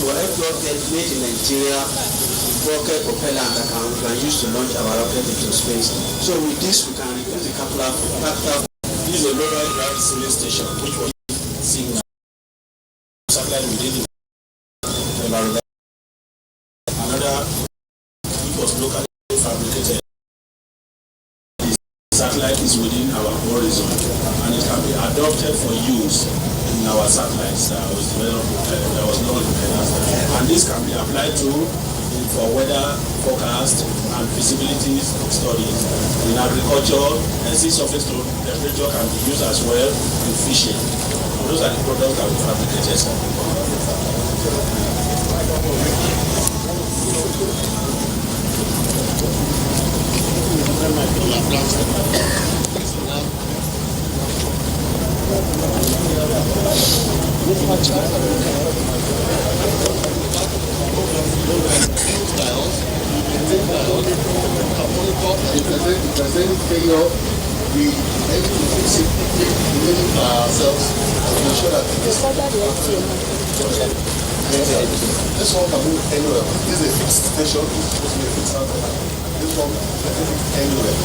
our rocket made in Nigeria, rocket propellant that we can use to launch our rocket into space. So with this, we can reduce the capital. This is a lower gravity ceiling station, which was seen satellite within the environment. Another, which was locally fabricated. The satellite is within our horizon, and it can be adopted for use in our satellites that was developed, that was not and this can be applied to for weather forecast and feasibility studies. In agriculture, sea surface temperature can be used as well in fishing. Those are the products that we fabricated. This one can move anywhere. This is a fixed station. This is supposed to be a fixed station. This one can move anywhere.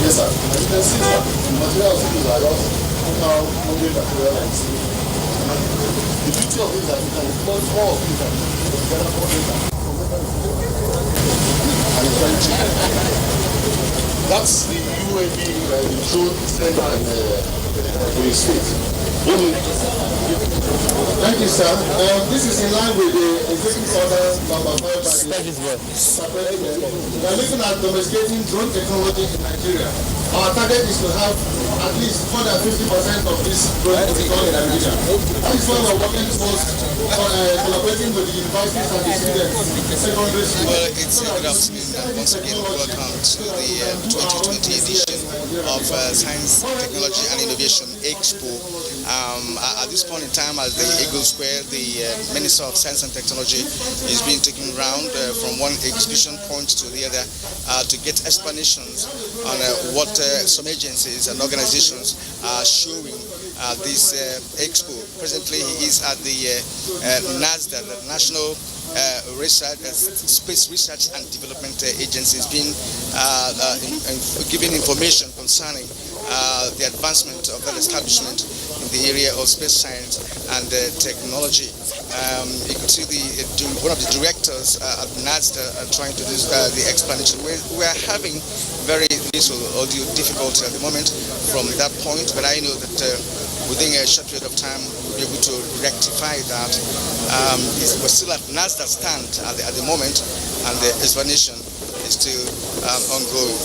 Yes, sir. As you can see, sir, the materials used are just homemade material and steel. The beauty of it is that you can employ more of it and together for it and it's very cheap. That's the UAV, the drone center in the state. Thank you, sir. This is in line with the executive order number 5 by the President. We are looking at domesticating drone technology in Nigeria. Our target is to have at least more than 50% of this drone technology in Nigeria. That is why we are working towards collaborating with the universities and the students, secondary schools. Well, it's a good afternoon and once again welcome to the 2020 edition of Science, Technology and Innovation Expo. At this point in time, as the Eagle Square, the Minister of Science and Technology is being taken around from one exhibition point to the other to get explanations on what some agencies and organizations are showing this expo. Presently, he is at the NASDA, the National Space Research and Development Agency, is being giving information concerning the advancement of that establishment in the area of space science and technology. You can see one of the directors at NASDA trying to do the explanation. We are having very little audio difficulty at the moment from that point, but I know that within a short period of time we'll be able to rectify that. We're still at NASDA stand at the moment, and the explanation is still ongoing.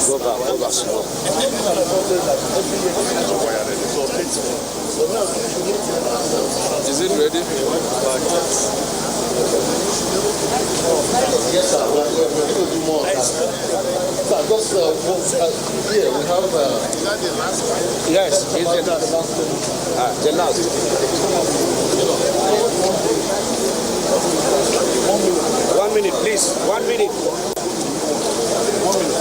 Go back slow. Is it ready? Yes, sir. We're going to do more. Sir, just here we have. Yes, it's the last. 1 minute, please. 1 minute. 1 minute.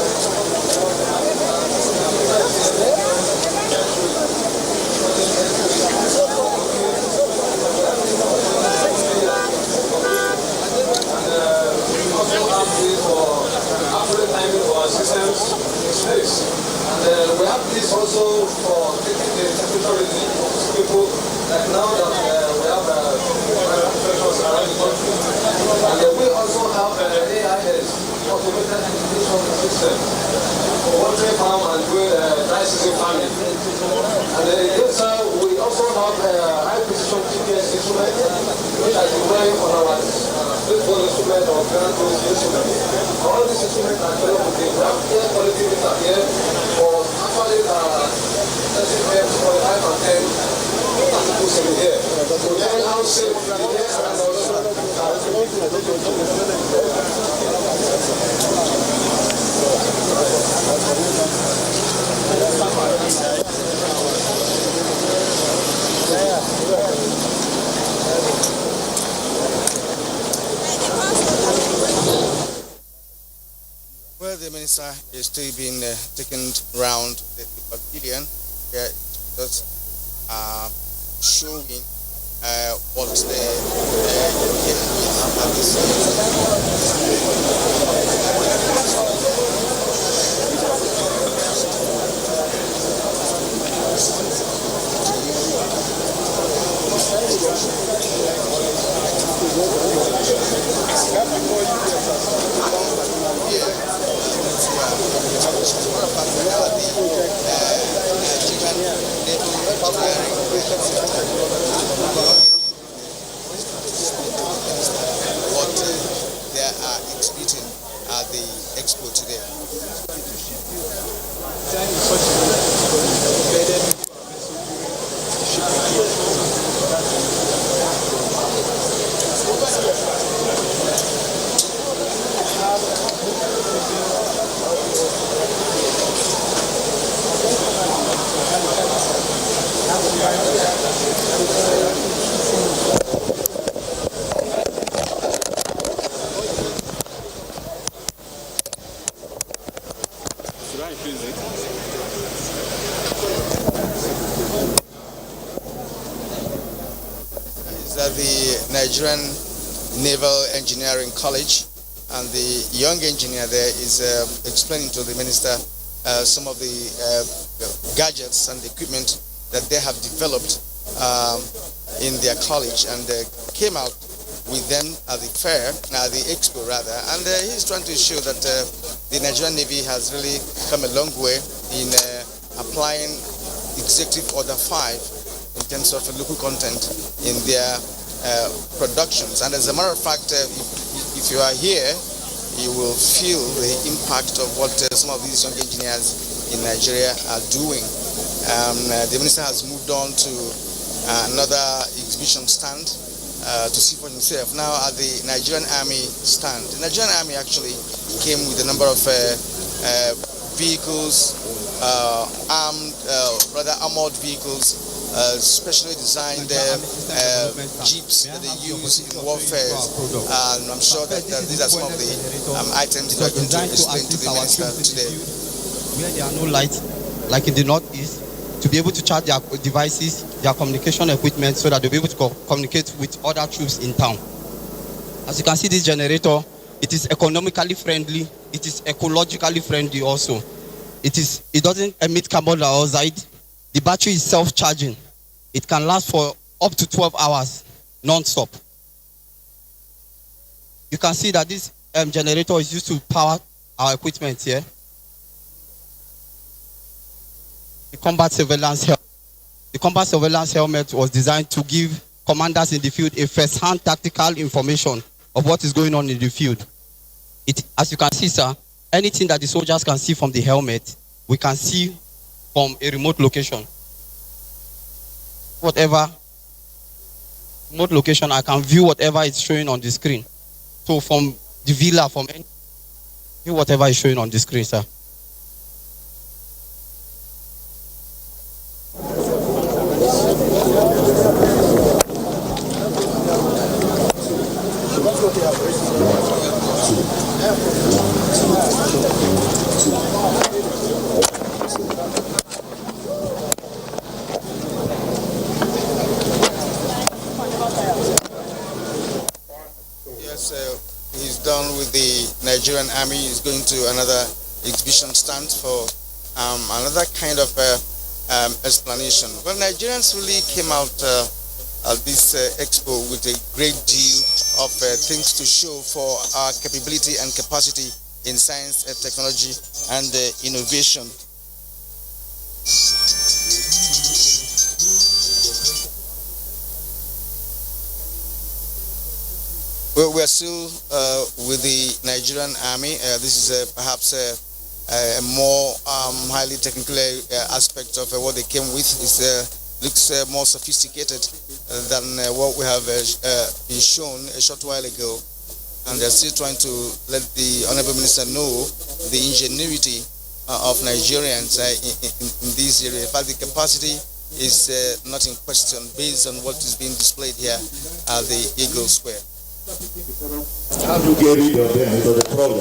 And we have this also for taking the temperature reading of people, like now that we have professionals around the country. And we also have AIS, automated irrigation system, for watering farm and doing dry season farming. And we also also have high precision GPS instruments, which are deployed on our football instrument or ground instrument. All these instruments are developed with the air quality meter here for actually testing them to qualify from 10 particles in the air. So then how safe the air and also Well, the minister is still being taken round the pavilion. Here, just showing what they came with at this what they are exhibiting at the expo today. Is that the Nigerian Naval Engineering College, and the young engineer there is explaining to the minister some of the gadgets and equipment that they have developed in their college, and came out with them at the fair, at the expo rather, and he's trying to show that the Nigerian Navy has really come a long way in applying Executive Order 5 in terms of local content in their productions. And as a matter of fact, if you are here, you will feel the impact of what some of these young engineers in Nigeria are doing. The minister has moved on to another exhibition stand to see for himself. Now at the Nigerian Army stand. The Nigerian Army actually came with a number of vehicles, armored vehicles, specially designed jeeps that they use in warfare. And I'm sure that these are some of the items that are going to explain to the minister today. Where there are no lights, like in the northeast, to be able to charge their devices, their communication equipment, so that they'll be able to communicate with other troops in town. As you can see, this generator, it is economically friendly, it is ecologically friendly also. It doesn't emit carbon dioxide. The battery is self-charging. It can last for up to 12 hours non-stop. You can see that this generator is used to power our equipment here. The combat surveillance helmet was designed to give commanders in the field a first-hand tactical information of what is going on in the field. As you can see, sir, anything that the soldiers can see from the helmet, we can see from a remote location. Whatever remote location, I can view whatever is showing on the screen. So from the villa, from any, view whatever is showing on the screen, sir. He's done with the Nigerian Army. He's going to another exhibition stand for another kind of explanation. Well, Nigerians really came out at this expo with a great deal of things to show for our capability and capacity in science, technology, and innovation. Well, we are still with the Nigerian Army. This is perhaps a more highly technical aspect of what they came with. It looks more sophisticated than what we have been shown a short while ago. And they're still trying to let the Honorable Minister know the ingenuity of Nigerians in this area. In fact, the capacity is not in question based on what is being displayed here at the Eagle Square. How to get rid of them is the problem.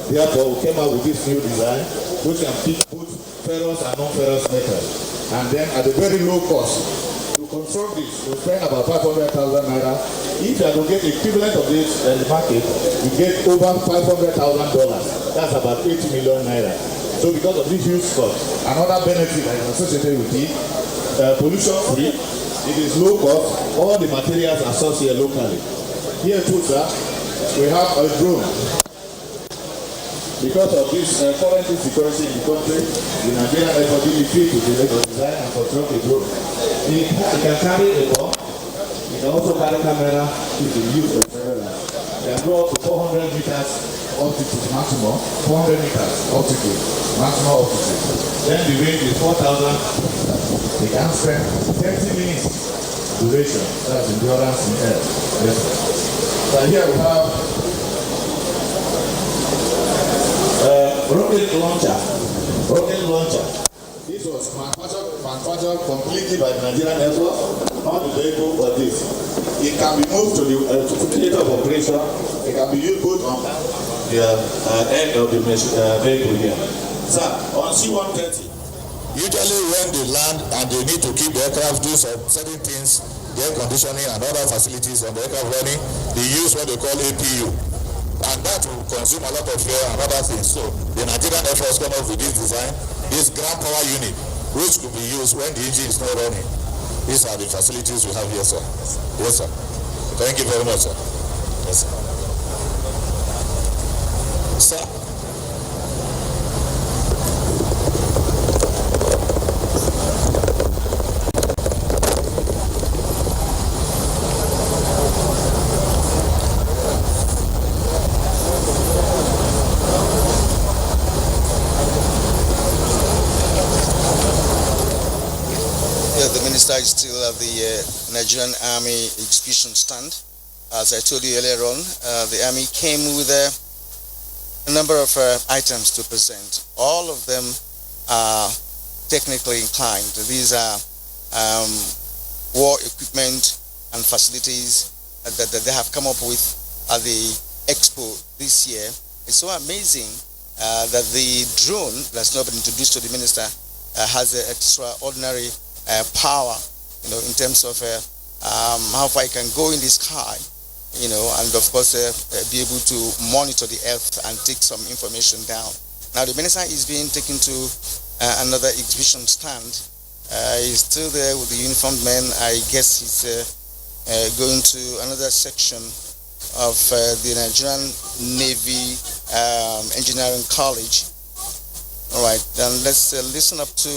Therefore, we came out with this new design, which can pick both ferrous and non-ferrous metals. And then at a very low cost, to control this, we spend about 500,000 naira. If you are to get the equivalent of this in the market, you get over $500,000. That's about 80 million naira. So because of this huge cost, another benefit that is associated with it, pollution free, it is low cost, all the materials are sourced here locally. Here too, sir, we have a drone. Because of this current insecurity in the country, the Nigerian Air Force is free to design and construct a drone. It can carry a bomb. It can also carry camera to be used for surveillance. It can go up to 400 meters altitude maximum, 400 meters altitude maximum altitude. Then the range is 4,000. It can spend 30 minutes duration. That's endurance in air. Yes. So here we have rocket launcher. Rocket launcher. This was manufactured completely by the Nigerian Air Force. Not the vehicle for this. It can be moved to the theater of operation. It can be used both on the end of the vehicle here. Sir, on C-130. Usually when they land and they need to keep the aircraft do certain things, air conditioning and other facilities on the aircraft running, they use what they call APU. And that will consume a lot of fuel and other things. So the Nigerian Air Force came up with this design, this ground power unit, which could be used when the engine is not running. These are the facilities we have here, sir. Yes, sir. Thank you very much, sir. Yes, sir. Sir. Is still at the Nigerian Army exhibition stand. As I told you earlier on, the Army came with a number of items to present. All of them are technically inclined. These are war equipment and facilities that they have come up with at the Expo this year. It's so amazing that the drone that's not been introduced to the minister has an extraordinary power, in terms of how far it can go in the sky, and of course be able to monitor the earth and take some information down. Now the minister is being taken to another exhibition stand. He's still there with the uniformed men. I guess he's going to another section of the Nigerian Navy Engineering College. All right, then let's listen up to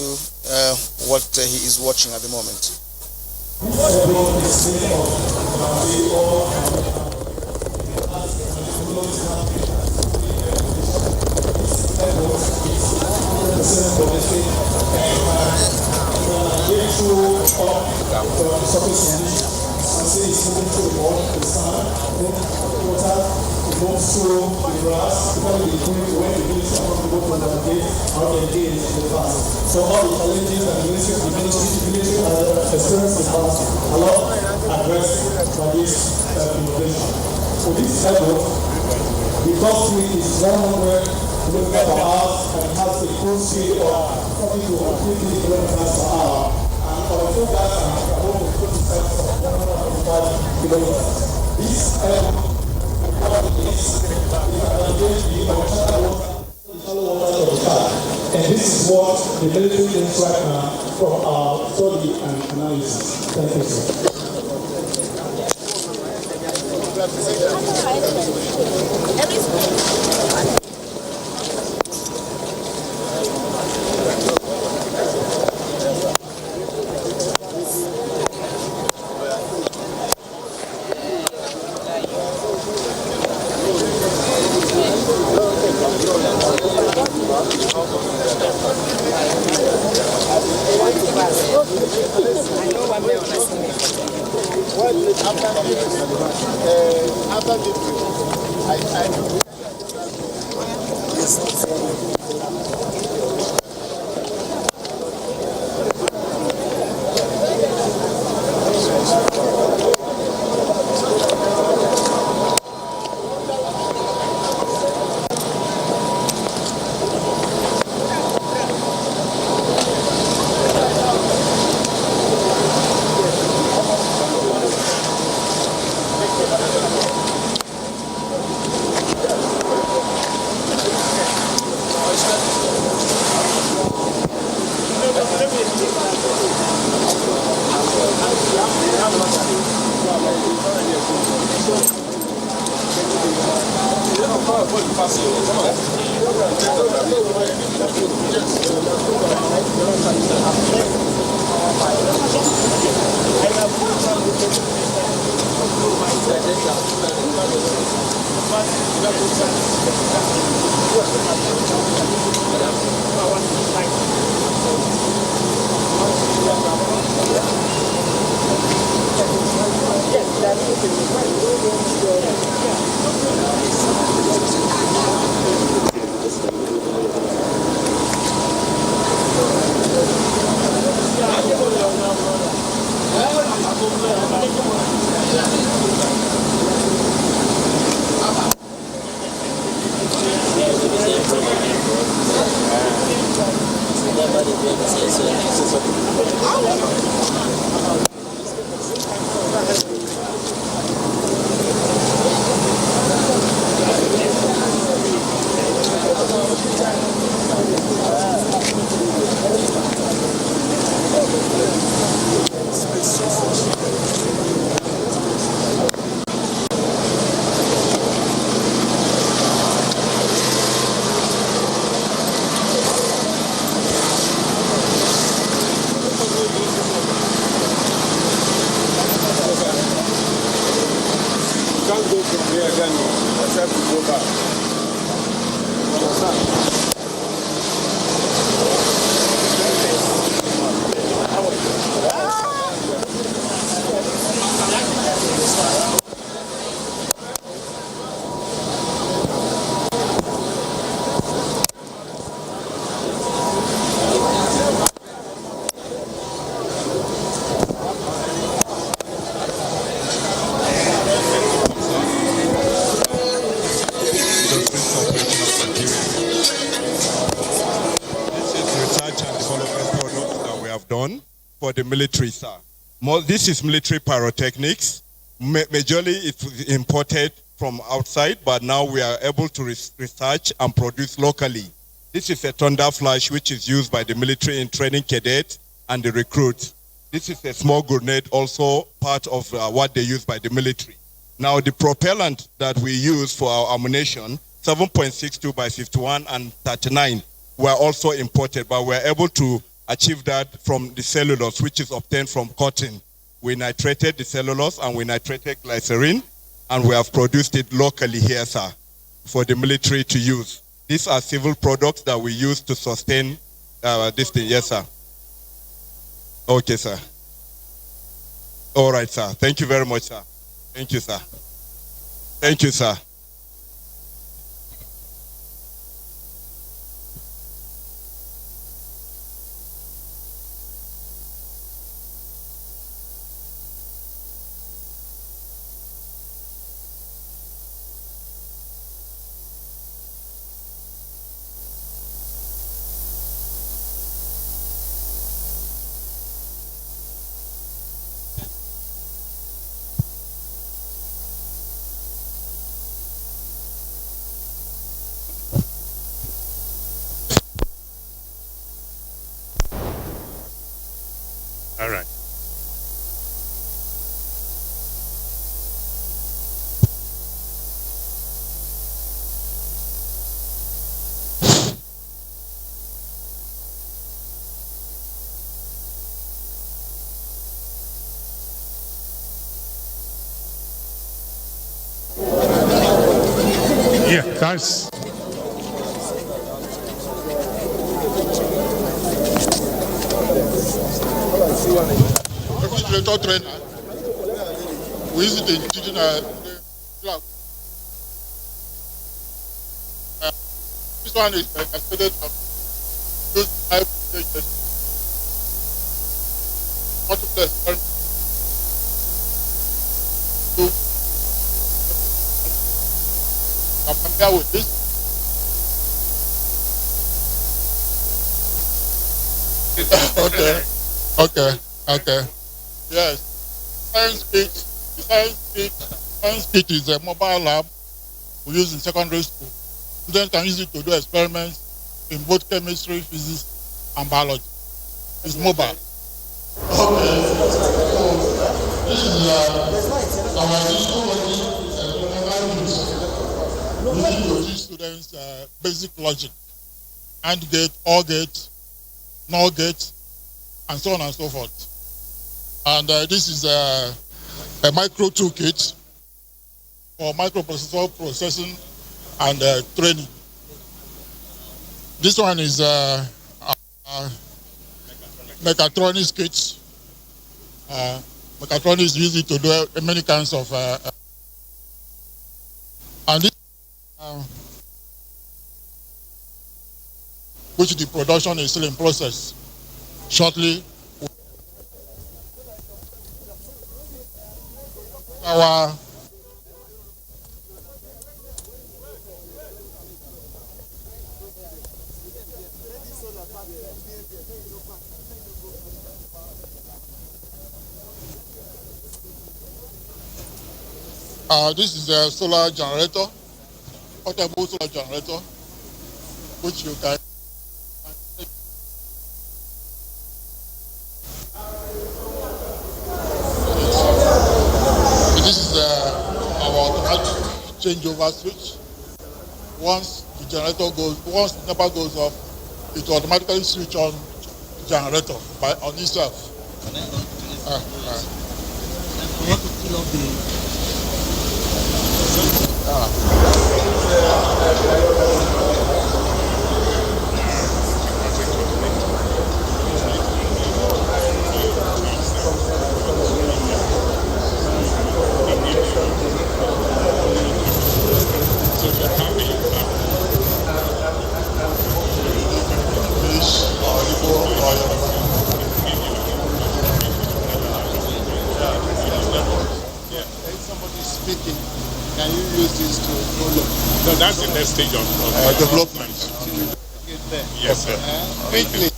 what he is watching at the moment. Moves through the grass, when the military want to go to the gate, how they did in the past. So all the challenges that the military has experienced in the past, a lot addressed by this innovation. So this airport, the top speed is 100 kilometers per hour and has a cruise speed of 40 to 50 kilometers per hour. And for the full gas tank, about 50% of 145 kilometers. This airport and this is what the military thinks right now from our study and analysis. Thank you, sir. For the military, sir. This is military pyrotechnics. Majorly it's imported from outside, but now we are able to research and produce locally. This is a thunder flash which is used by the military in training cadets and the recruits. This is a small grenade, also part of what they use by the military. Now the propellant that we use for our ammunition, 7.62 by 51 and 39, were also imported, but we're able to achieve that from the cellulose, which is obtained from cotton. We nitrated the cellulose and we nitrated glycerin, and we have produced it locally here, sir, for the military to use. These are civil products that we use to sustain this thing. Yes, sir. Okay, sir. All right, sir. Thank you very much, sir. Thank you, sir. Thank you, sir. All right. Yeah, that's invigilator trainer. We use it in teaching class. This one is extended use high voltage multiple experiments. I'm familiar with this. Okay. Yes. Science kit is a mobile lab we use in secondary school. Students can use it to do experiments in both chemistry, physics, and biology. It's mobile. Okay. This is our using to teach students basic logic, AND gate, OR gate, NOR gate, and so on and so forth. And this is a micro toolkit for microprocessor processing and training. This one is mechatronics kit. Mechatronics use it to do many kinds of and this which the production is still in process. Shortly, our this is a solar generator, portable solar generator, which you can. This is our automatic changeover switch. Once the NEPA goes off, it will automatically switch on generator on itself. Speaking, can you use this to follow? No, that's the next stage of development. Yes, sir. Quickly.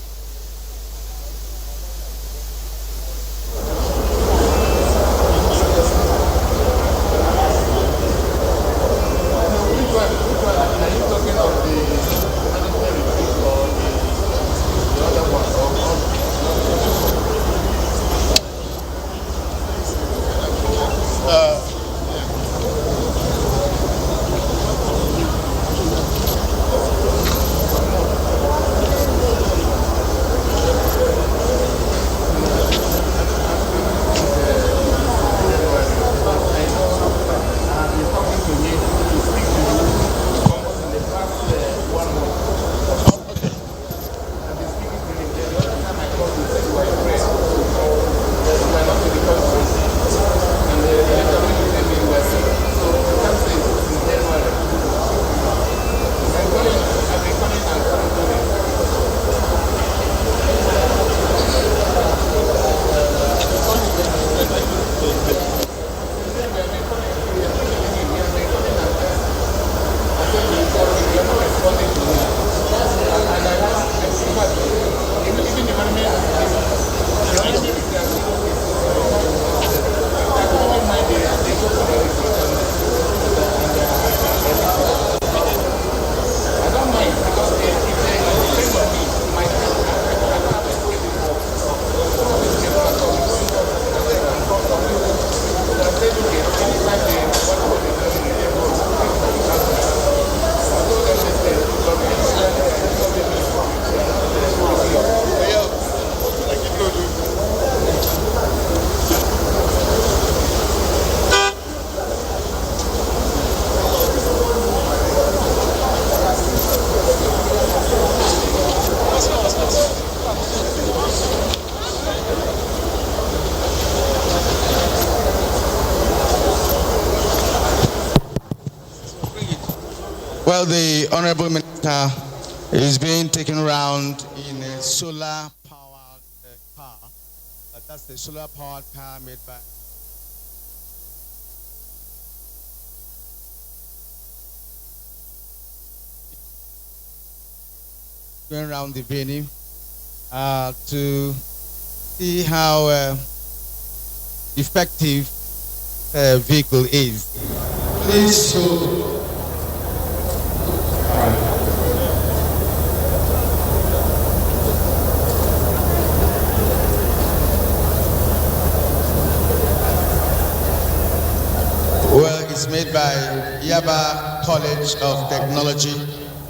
Well, the Honorable Minister is being taken around in a solar-powered car. That's the solar-powered car made by going around the venue to see how effective vehicle is. Please show. Well, it's made by Yaba College of Technology.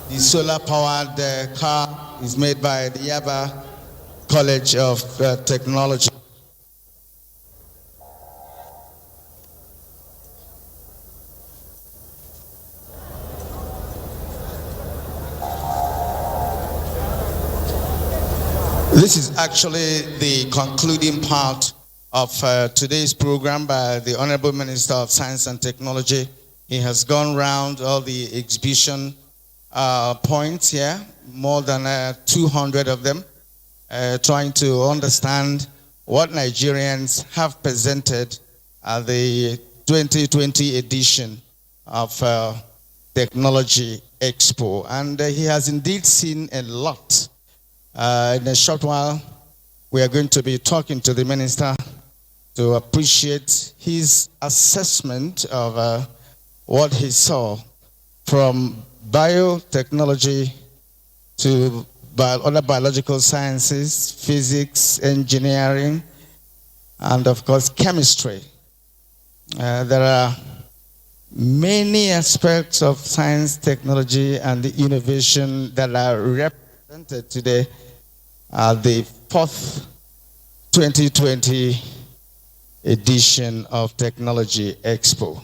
The solar-powered car is made by the Yaba College of Technology. This is actually the concluding part of today's program by the Honorable Minister of Science and Technology. He has gone round all the exhibition points here, more than 200 of them, trying to understand what Nigerians have presented at the 2020 edition of Technology Expo. And he has indeed seen a lot. In a short while, we are going to be talking to the minister to appreciate his assessment of what he saw from biotechnology to other biological sciences, physics, engineering, and of course chemistry. There are many aspects of science, technology, and innovation that are represented today at the 4th 2020 edition of Technology Expo.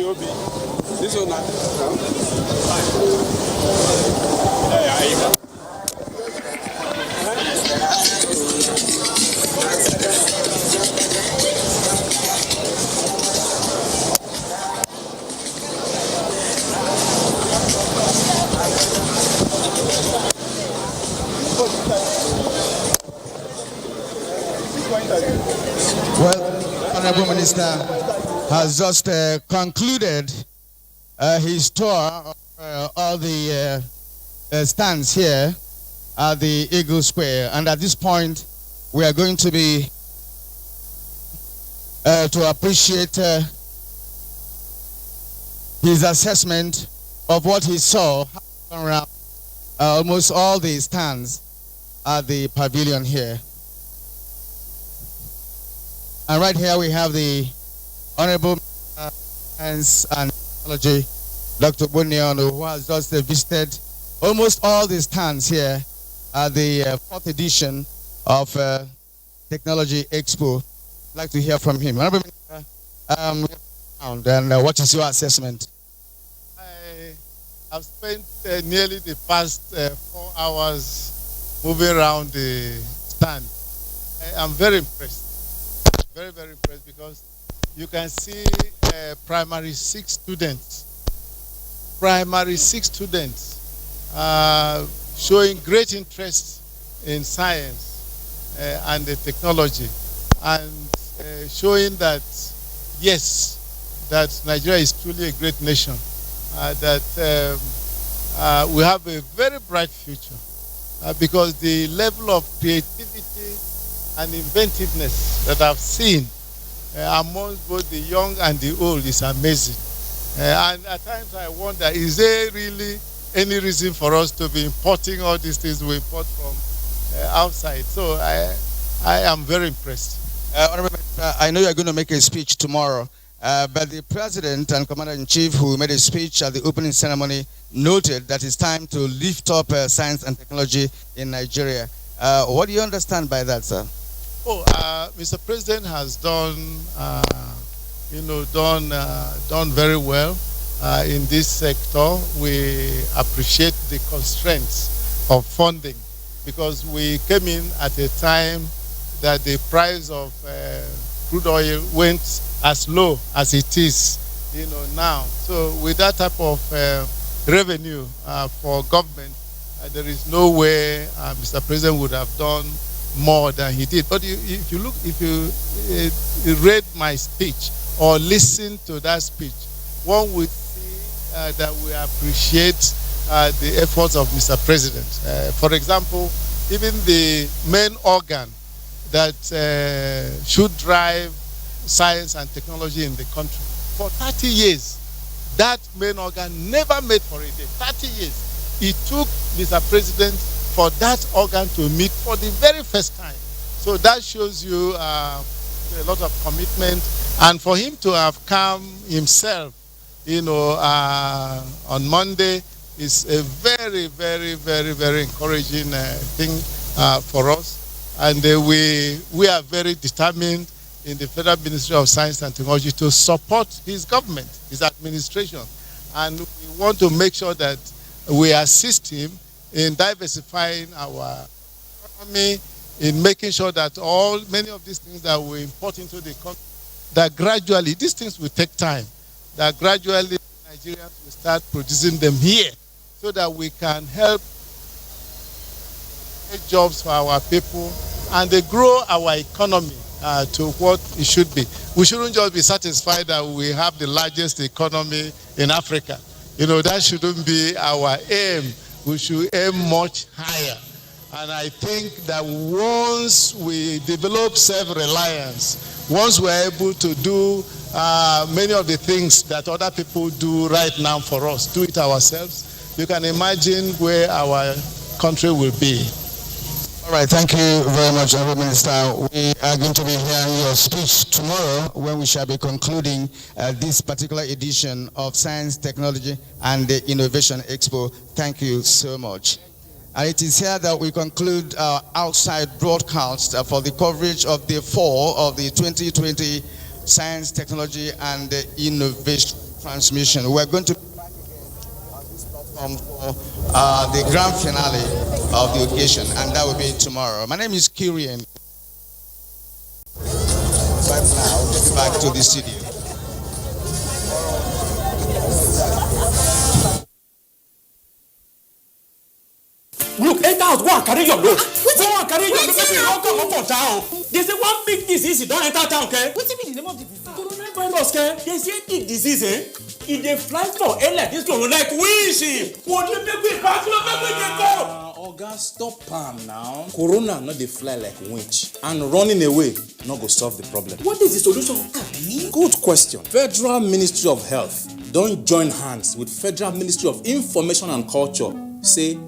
OB. This one now. Well, Honorable Minister has just concluded his tour of all the stands here at the Eagle Square, and at this point we are going to be to appreciate his assessment of what he saw around almost all the stands at the pavilion here. And right here we have the Honorable Science and Technology, Dr. Bunyaonu, who has just visited almost all the stands here at the 4th edition of Technology Expo. I'd like to hear from him. Honorable Minister, and what is your assessment? I have spent nearly the past 4 hours moving around the stand. I am very impressed. Very, very impressed, because you can see primary 6 students showing great interest in science and the technology, and showing that yes, that Nigeria is truly a great nation, that we have a very bright future, because the level of creativity and inventiveness that I've seen amongst both the young and the old is amazing. And at times I wonder, is there really any reason for us to be importing all these things we import from outside? So I am very impressed. I know you're going to make a speech tomorrow, but the President and Commander-in-Chief, who made a speech at the opening ceremony, noted that it's time to lift up science and technology in Nigeria. What do you understand by that, sir? Mr. President has done, done very well in this sector. We appreciate the constraints of funding, because we came in at a time that the price of crude oil went as low as it is, now. So with that type of revenue for government, there is no way Mr. President would have done more than he did. But if you read my speech or listen to that speech, one would see that we appreciate the efforts of Mr. President. For example, even the main organ that should drive science and technology in the country, for 30 years, that main organ never made for a day. 30 years. It took Mr. President for that organ to meet for the very first time. So that shows you a lot of commitment. And for him to have come himself, on Monday is a very, very, very, very encouraging thing for us. And we are very determined in the Federal Ministry of Science and Technology to support his government, his administration. And we want to make sure that we assist him in diversifying our economy, in making sure that many of these things that we import into the country, that gradually, these things will take time, that gradually Nigerians will start producing them here, so that we can help create jobs for our people and they grow our economy to what it should be. We shouldn't just be satisfied that we have the largest economy in Africa. That shouldn't be our aim. We should aim much higher. And I think that once we develop self-reliance, once we're able to do many of the things that other people do right now for us, do it ourselves, you can imagine where our country will be. All right, thank you very much, Honorable Minister. We are going to be hearing your speech tomorrow when we shall be concluding this particular edition of Science, Technology, and the Innovation Expo. Thank you so much. And it is here that we conclude our outside broadcast for the coverage of the fall of the 2020 Science, Technology, and Innovation transmission. We're going to be back again on this platform for the grand finale of the occasion, and that will be tomorrow. My name is Kirian. Right now, back to the studio. Look, enter out, go and carry your load. Go and carry your load. Maybe you don't come up for town. They say one big disease, you don't enter town, okay? What do you mean the name of the disease? Coronavirus, okay? They say the disease, if they fly for air like this, like windshield. What you make me back? Oga, stop palm now. Corona not dey fly like winch, and running away not go solve the problem. What is the solution? Good question. Federal Ministry of Health don join hands with Federal Ministry of Information and Culture. Say,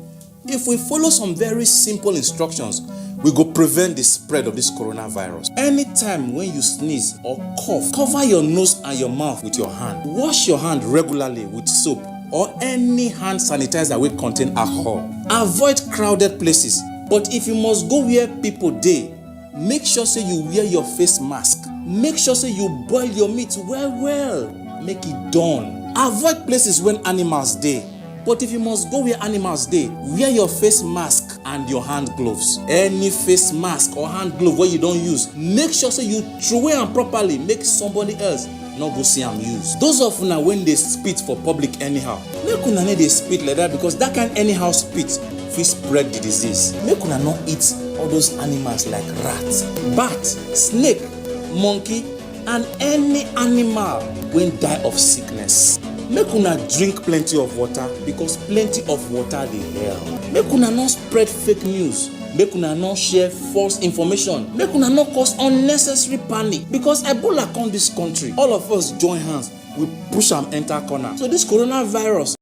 if we follow some very simple instructions, we go prevent the spread of this coronavirus. Anytime when you sneeze or cough, cover your nose and your mouth with your hand. Wash your hand regularly with soap or any hand sanitizer wey contain alcohol. Avoid crowded places, but if you must go where people dey, make sure say you wear your face mask. Make sure say you boil your meat well, make it done. Avoid places when animals dey. But if you must go where animals dey, wear your face mask and your hand gloves. Any face mask or hand glove wey you don use, make sure say you throway am properly, make somebody else no go see am use. Those of una when dey spit for public anyhow, make una no dey spit like that, because that kind anyhow spit fit spread the disease. Make una no eat all those animals like rat, bat, snake, monkey, and any animal wey die of sickness. Make una drink plenty of water, because plenty of water dey help. Make una no spread fake news. Make una no share false information. Make una no cause unnecessary panic, because Ebola come this country. All of us join hands, we push am enter corner. So this coronavirus